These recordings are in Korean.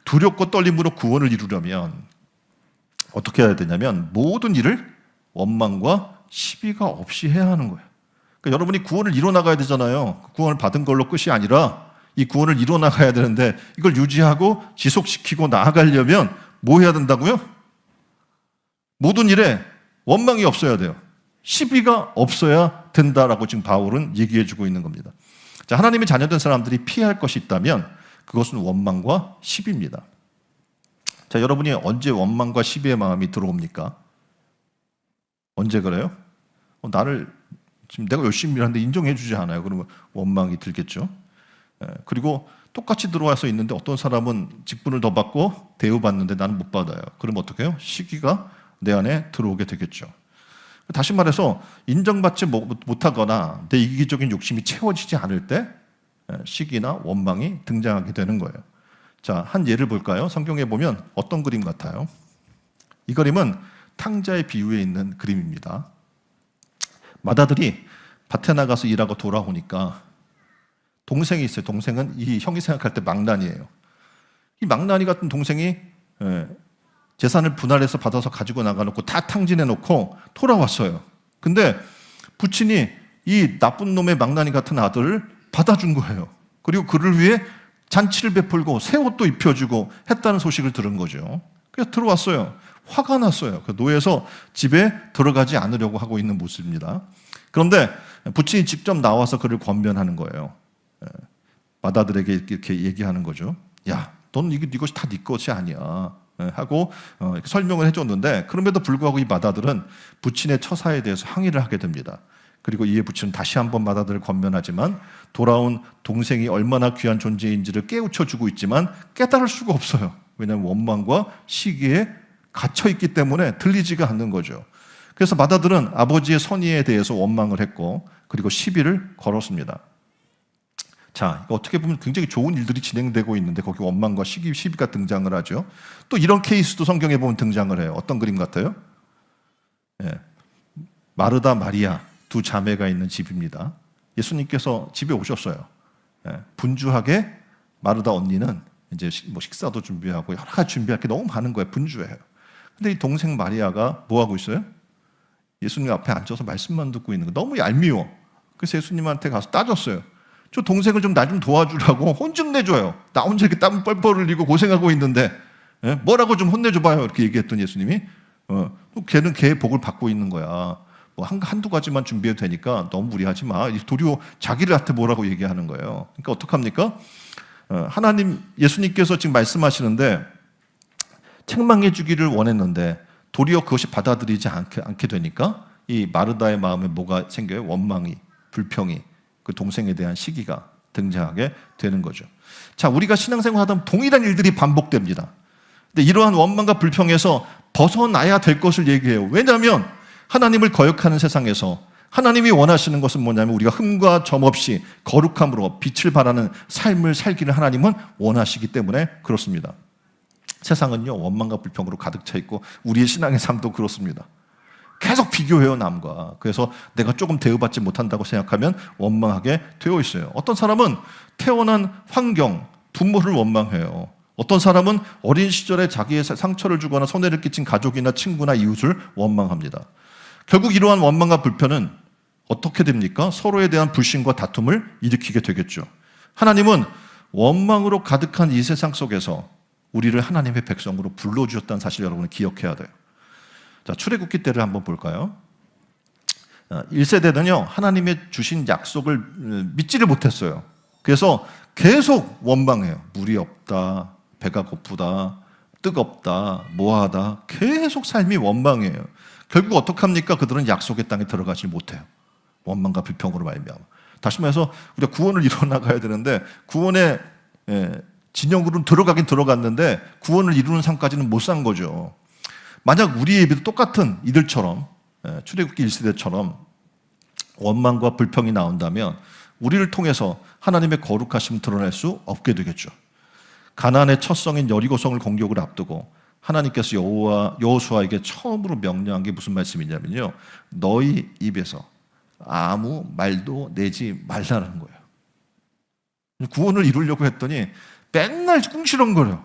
두렵고 떨림으로 구원을 이루려면 어떻게 해야 되냐면 모든 일을 원망과 시비가 없이 해야 하는 거예요. 그러니까 여러분이 구원을 이뤄나가야 되잖아요. 구원을 받은 걸로 끝이 아니라 이 구원을 이뤄나가야 되는데 이걸 유지하고 지속시키고 나아가려면 뭐 해야 된다고요? 모든 일에 원망이 없어야 돼요. 시비가 없어야 된다라고 지금 바울은 얘기해 주고 있는 겁니다. 자, 하나님의 자녀된 사람들이 피해야 할 것이 있다면 그것은 원망과 시비입니다. 자, 여러분이 언제 원망과 시비의 마음이 들어옵니까? 언제 그래요? 나를 지금 내가 열심히 일하는데 인정해 주지 않아요. 그러면 원망이 들겠죠. 그리고 똑같이 들어와서 있는데 어떤 사람은 직분을 더 받고 대우받는데 나는 못 받아요. 그럼 어떻게 해요? 시기가 내 안에 들어오게 되겠죠. 다시 말해서 인정받지 못하거나 내 이기적인 욕심이 채워지지 않을 때 시기나 원망이 등장하게 되는 거예요. 자, 한 예를 볼까요? 성경에 보면 어떤 그림 같아요? 이 그림은 탕자의 비유에 있는 그림입니다. 맏아들이 밭에 나가서 일하고 돌아오니까 동생이 있어요. 동생은 이 형이 생각할 때 망나니예요. 이 망나니 같은 동생이 재산을 분할해서 받아서 가지고 나가놓고 다 탕진해놓고 돌아왔어요. 근데 부친이 이 나쁜 놈의 망나니 같은 아들을 받아준 거예요. 그리고 그를 위해 잔치를 베풀고 새 옷도 입혀주고 했다는 소식을 들은 거죠. 그래서 들어왔어요. 화가 났어요. 그 노예에서 집에 들어가지 않으려고 하고 있는 모습입니다. 그런데 부친이 직접 나와서 그를 권면하는 거예요. 맏아들에게 이렇게 얘기하는 거죠. 야, 넌 이것이 다 네 것이 아니야. 하고 설명을 해줬는데 그럼에도 불구하고 이 맏아들은 부친의 처사에 대해서 항의를 하게 됩니다. 그리고 이에 부친은 다시 한번 맏아들을 권면하지만 돌아온 동생이 얼마나 귀한 존재인지를 깨우쳐주고 있지만 깨달을 수가 없어요. 왜냐하면 원망과 시기에 갇혀있기 때문에 들리지가 않는 거죠. 그래서 맏아들은 아버지의 선의에 대해서 원망을 했고 그리고 시비를 걸었습니다. 자, 이거 어떻게 보면 굉장히 좋은 일들이 진행되고 있는데 거기 원망과 시비가 등장을 하죠. 또 이런 케이스도 성경에 보면 등장을 해요. 어떤 그림 같아요? 마르다 마리아 두 자매가 있는 집입니다. 예수님께서 집에 오셨어요. 분주하게 마르다 언니는 이제 뭐 식사도 준비하고 여러 가지 준비할 게 너무 많은 거예요. 분주해요. 근데 이 동생 마리아가 뭐 하고 있어요? 예수님 앞에 앉아서 말씀만 듣고 있는 거 너무 얄미워. 그래서 예수님한테 가서 따졌어요. 저 동생을 좀 나 좀 도와주라고 혼 좀 내줘요. 나 혼자 이렇게 땀 뻘뻘 흘리고 고생하고 있는데 뭐라고 좀 혼내줘봐요. 이렇게 얘기했더니 예수님이 걔는 걔의 복을 받고 있는 거야. 뭐 한두 가지만 준비해도 되니까 너무 무리하지 마. 도리어 자기들한테 뭐라고 얘기하는 거예요. 그러니까 어떡합니까? 하나님, 예수님께서 지금 말씀하시는데 책망해 주기를 원했는데 도리어 그것이 받아들이지 않게 되니까 이 마르다의 마음에 뭐가 생겨요? 원망이, 불평이, 그 동생에 대한 시기가 등장하게 되는 거죠. 자, 우리가 신앙생활 하던 동일한 일들이 반복됩니다. 근데 이러한 원망과 불평에서 벗어나야 될 것을 얘기해요. 왜냐하면 하나님을 거역하는 세상에서 하나님이 원하시는 것은 뭐냐면 우리가 흠과 점 없이 거룩함으로 빛을 발하는 삶을 살기를 하나님은 원하시기 때문에 그렇습니다. 세상은요, 원망과 불평으로 가득 차 있고 우리의 신앙의 삶도 그렇습니다. 계속 비교해요, 남과. 그래서 내가 조금 대우받지 못한다고 생각하면 원망하게 되어 있어요. 어떤 사람은 태어난 환경, 부모를 원망해요. 어떤 사람은 어린 시절에 자기의 상처를 주거나 손해를 끼친 가족이나 친구나 이웃을 원망합니다. 결국 이러한 원망과 불편은 어떻게 됩니까? 서로에 대한 불신과 다툼을 일으키게 되겠죠. 하나님은 원망으로 가득한 이 세상 속에서 우리를 하나님의 백성으로 불러주셨다는 사실 여러분은 기억해야 돼요. 자, 출애굽기 때를 한번 볼까요? 1세대는요, 하나님의 주신 약속을 믿지를 못했어요. 그래서 계속 원망해요. 물이 없다, 배가 고프다, 뜨겁다, 뭐하다, 계속 삶이 원망이에요. 결국 어떡합니까? 그들은 약속의 땅에 들어가지 못해요. 원망과 불평으로 말미암아. 다시 말해서 우리가 구원을 이뤄나가야 되는데 구원의 진영으로는 들어가긴 들어갔는데 구원을 이루는 삶까지는 못 산 거죠. 만약 우리의 예배도 똑같은 이들처럼 출애굽기 1세대처럼 원망과 불평이 나온다면 우리를 통해서 하나님의 거룩하심을 드러낼 수 없게 되겠죠. 가나안의 첫 성인 여리고성을 공격을 앞두고 하나님께서 여호수아에게 처음으로 명령한 게 무슨 말씀이냐면요, 너희 입에서 아무 말도 내지 말라는 거예요. 구원을 이루려고 했더니 맨날 궁시렁거려.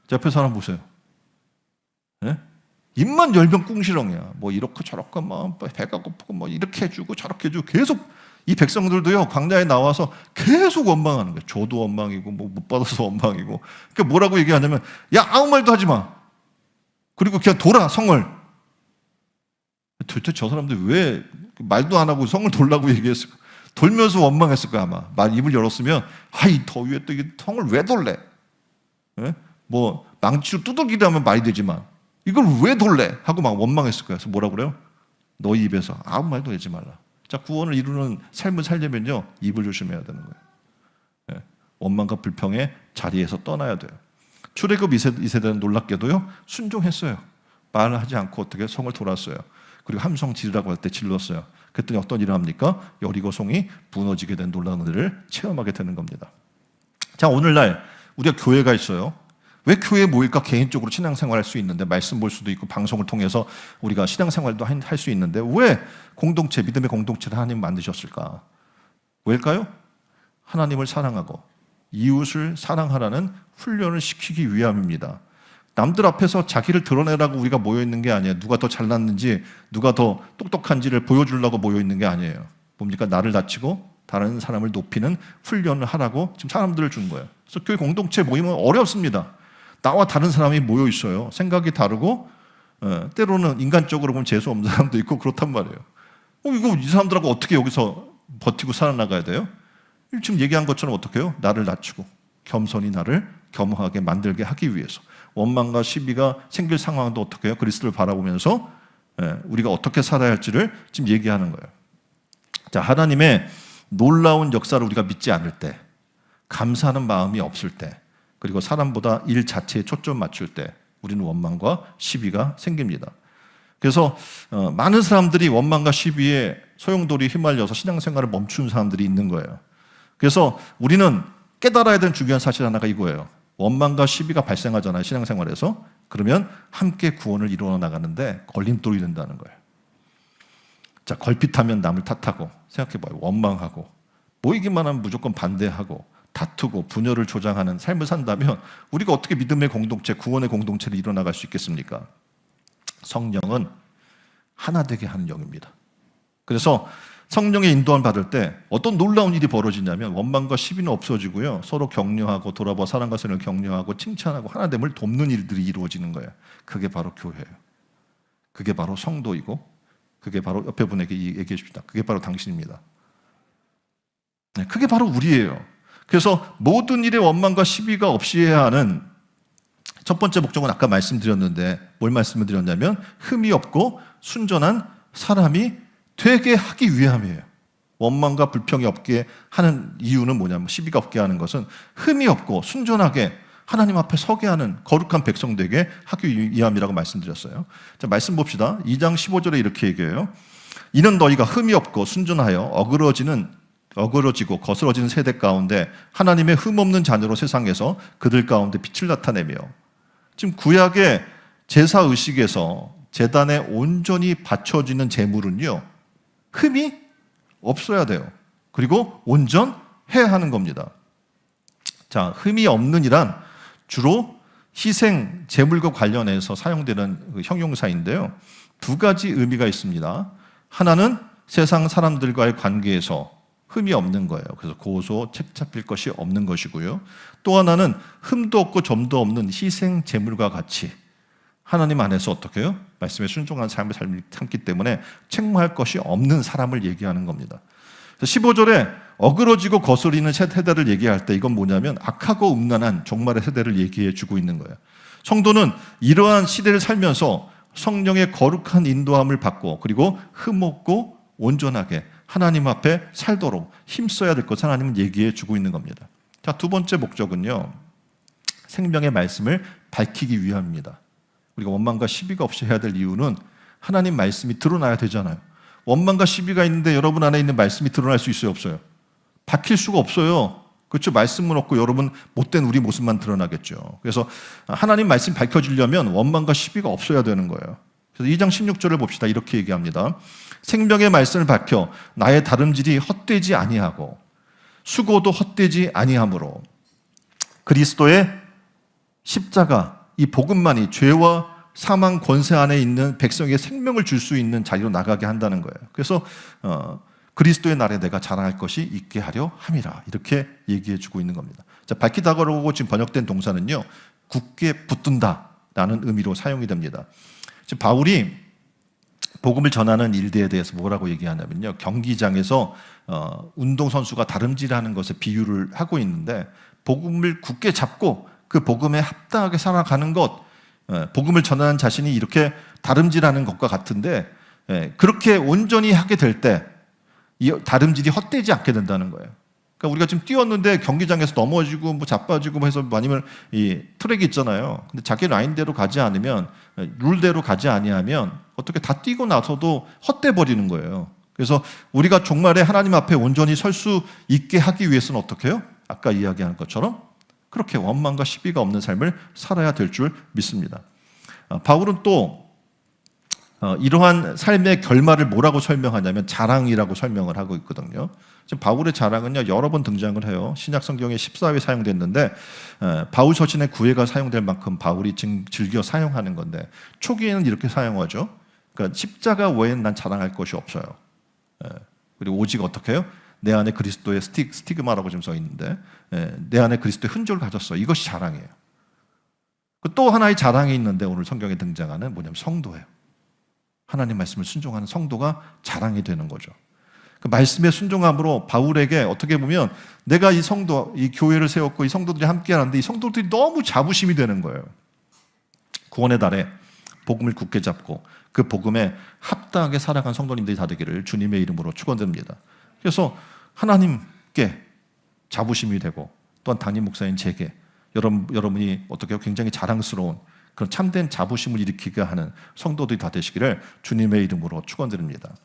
제 옆에 사람 보세요. 예? 입만 열면 꿍시렁이야. 뭐 이렇고 저렇고 뭐 배가 고프고 뭐 이렇게 해주고 저렇게 해주고 계속 이 백성들도요 광야에 나와서 계속 원망하는 거예요. 줘도 원망이고 뭐 못 받아서 원망이고. 그러니까 뭐라고 얘기하냐면 야 아무 말도 하지 마. 그리고 그냥 돌아 성을. 도대체 저 사람들 왜 말도 안 하고 성을 돌라고 얘기했을까? 돌면서 원망했을 거야 아마. 입을 열었으면 이 더위에 또 이 성을 왜 돌래? 예? 뭐 망치로 두들기를 하면 말이 되지만 이걸 왜 돌래? 하고 막 원망했을 거야. 그래서 뭐라 그래요? 너희 입에서 아무 말도 하지 말라. 자, 구원을 이루는 삶을 살려면요 입을 조심해야 되는 거예요. 예. 원망과 불평의 자리에서 떠나야 돼요. 출애굽 2세대는 놀랍게도요 순종했어요. 말을 하지 않고 어떻게 성을 돌았어요. 그리고 함성 지르라고 할 때 질렀어요. 그랬더니 어떤 일을 합니까? 여리고 성이 무너지게 된 놀라운 일을 체험하게 되는 겁니다. 자, 오늘날 우리가 교회가 있어요. 왜 교회에 모일까? 개인적으로 신앙생활 할 수 있는데 말씀 볼 수도 있고 방송을 통해서 우리가 신앙생활도 할 수 있는데 왜 공동체, 믿음의 공동체를 하나님 만드셨을까? 왜일까요? 하나님을 사랑하고 이웃을 사랑하라는 훈련을 시키기 위함입니다. 남들 앞에서 자기를 드러내라고 우리가 모여있는 게 아니에요. 누가 더 잘났는지 누가 더 똑똑한지를 보여주려고 모여있는 게 아니에요. 뭡니까? 나를 낮추고 다른 사람을 높이는 훈련을 하라고 지금 사람들을 준 거예요. 그래서 교회 공동체 모임은 어렵습니다. 나와 다른 사람이 모여 있어요. 생각이 다르고 때로는 인간적으로 보면 재수 없는 사람도 있고 그렇단 말이에요. 이거 이 사람들하고 어떻게 여기서 버티고 살아나가야 돼요? 지금 얘기한 것처럼 어떻게 해요? 나를 낮추고 겸손히 나를 겸허하게 만들게 하기 위해서 원망과 시비가 생길 상황도 어떻게 해요? 그리스도를 바라보면서 우리가 어떻게 살아야 할지를 지금 얘기하는 거예요. 자, 하나님의 놀라운 역사를 우리가 믿지 않을 때, 감사하는 마음이 없을 때, 그리고 사람보다 일 자체에 초점 맞출 때 우리는 원망과 시비가 생깁니다. 그래서 많은 사람들이 원망과 시비에 소용돌이 휘말려서 신앙생활을 멈춘 사람들이 있는 거예요. 그래서 우리는 깨달아야 되는 중요한 사실 하나가 이거예요. 원망과 시비가 발생하잖아요, 신앙생활에서. 그러면 함께 구원을 이루어 나가는데 걸림돌이 된다는 거예요. 자, 걸핏하면 남을 탓하고, 생각해봐요. 원망하고, 모이기만 하면 무조건 반대하고, 다투고, 분열을 조장하는 삶을 산다면 우리가 어떻게 믿음의 공동체, 구원의 공동체를 이루어 나갈 수 있겠습니까? 성령은 하나 되게 하는 영입니다. 그래서 성령의 인도함을 받을 때 어떤 놀라운 일이 벌어지냐면 원망과 시비는 없어지고요. 서로 격려하고 돌아봐 사랑과 선을 격려하고 칭찬하고 하나됨을 돕는 일들이 이루어지는 거예요. 그게 바로 교회예요. 그게 바로 성도이고 그게 바로 옆에 분에게 얘기해 줍시다. 그게 바로 당신입니다. 네, 그게 바로 우리예요. 그래서 모든 일에 원망과 시비가 없이 해야 하는 첫 번째 목적은 아까 말씀드렸는데 뭘 말씀을 드렸냐면 흠이 없고 순전한 사람이 되게 하기 위함이에요. 원망과 불평이 없게 하는 이유는 뭐냐면 시비가 없게 하는 것은 흠이 없고 순전하게 하나님 앞에 서게 하는 거룩한 백성 되게 하기 위함이라고 말씀드렸어요. 자, 말씀 봅시다. 2장 15절에 이렇게 얘기해요. 이는 너희가 흠이 없고 순전하여 어그러지고 거스러지는 세대 가운데 하나님의 흠 없는 자녀로 세상에서 그들 가운데 빛을 나타내며 지금 구약의 제사 의식에서 제단에 온전히 바쳐지는 제물은요 흠이 없어야 돼요. 그리고 온전해야 하는 겁니다. 자, 흠이 없는 이란 주로 희생 제물과 관련해서 사용되는 형용사인데요. 두 가지 의미가 있습니다. 하나는 세상 사람들과의 관계에서 흠이 없는 거예요. 그래서 고소, 책 잡힐 것이 없는 것이고요. 또 하나는 흠도 없고 점도 없는 희생 제물과 같이 하나님 안에서 어떻게 해요? 말씀에 순종한 삶을 삶기 때문에 책망할 것이 없는 사람을 얘기하는 겁니다. 15절에 어그러지고 거스리는 세대를 얘기할 때 이건 뭐냐면 악하고 음란한 종말의 세대를 얘기해 주고 있는 거예요. 성도는 이러한 시대를 살면서 성령의 거룩한 인도함을 받고 그리고 흠없고 온전하게 하나님 앞에 살도록 힘써야 될 것을 하나님은 얘기해 주고 있는 겁니다. 자, 두 번째 목적은요. 생명의 말씀을 밝히기 위함입니다. 우리가 원망과 시비가 없이 해야 될 이유는 하나님 말씀이 드러나야 되잖아요. 원망과 시비가 있는데 여러분 안에 있는 말씀이 드러날 수 있어요, 없어요? 밝힐 수가 없어요. 그렇죠? 말씀은 없고 여러분 못된 우리 모습만 드러나겠죠. 그래서 하나님 말씀 밝혀지려면 원망과 시비가 없어야 되는 거예요. 그래서 2장 16절을 봅시다. 이렇게 얘기합니다. 생명의 말씀을 밝혀 나의 다름질이 헛되지 아니하고 수고도 헛되지 아니하므로 그리스도의 십자가 이 복음만이 죄와 사망 권세 안에 있는 백성에게 생명을 줄 수 있는 자리로 나가게 한다는 거예요. 그래서 그리스도의 날에 내가 자랑할 것이 있게 하려 함이라, 이렇게 얘기해 주고 있는 겁니다. 자, 밝히다라고 지금 번역된 동사는요, 굳게 붙든다라는 의미로 사용이 됩니다. 지금 바울이 복음을 전하는 일들에 대해서 뭐라고 얘기하냐면요, 경기장에서 운동선수가 다름질하는 것에 비유를 하고 있는데, 복음을 굳게 잡고 그 복음에 합당하게 살아가는 것, 복음을 전하는 자신이 이렇게 다름질하는 것과 같은데, 그렇게 온전히 하게 될 때 이 다름질이 헛되지 않게 된다는 거예요. 그러니까 우리가 지금 뛰었는데 경기장에서 넘어지고 뭐 자빠지고 뭐 해서 아니면 이 트랙이 있잖아요. 근데 자기 라인대로 가지 않으면, 룰대로 가지 아니하면 어떻게 다 뛰고 나서도 헛돼 버리는 거예요. 그래서 우리가 종말에 하나님 앞에 온전히 설 수 있게 하기 위해서는 어떻게 해요? 아까 이야기한 것처럼 그렇게 원망과 시비가 없는 삶을 살아야 될 줄 믿습니다. 바울은 또 이러한 삶의 결말을 뭐라고 설명하냐면 자랑이라고 설명을 하고 있거든요. 지금 바울의 자랑은요, 여러 번 등장을 해요. 신약 성경에 14회 사용됐는데, 바울 서신의 구회가 사용될 만큼 바울이 즐겨 사용하는 건데, 초기에는 이렇게 사용하죠. 그러니까 십자가 외에는 난 자랑할 것이 없어요. 그리고 오직 어떻게 해요? 내 안에 그리스도의 스티그마라고 지금 써 있는데, 내 안에 그리스도의 흔적을 가졌어. 이것이 자랑이에요. 또 하나의 자랑이 있는데, 오늘 성경에 등장하는 뭐냐면 성도예요. 하나님 말씀을 순종하는 성도가 자랑이 되는 거죠. 그 말씀의 순종함으로 바울에게 어떻게 보면 내가 이 성도, 이 교회를 세웠고 이 성도들이 함께 하는데 이 성도들이 너무 자부심이 되는 거예요. 구원의 날에 복음을 굳게 잡고 그 복음에 합당하게 살아간 성도님들이 다 되기를 주님의 이름으로 축원드립니다. 그래서 하나님께 자부심이 되고, 또한 담임 목사인 제게 여러분이 어떻게 굉장히 자랑스러운 그런 참된 자부심을 일으키게 하는 성도들이 다 되시기를 주님의 이름으로 축원드립니다.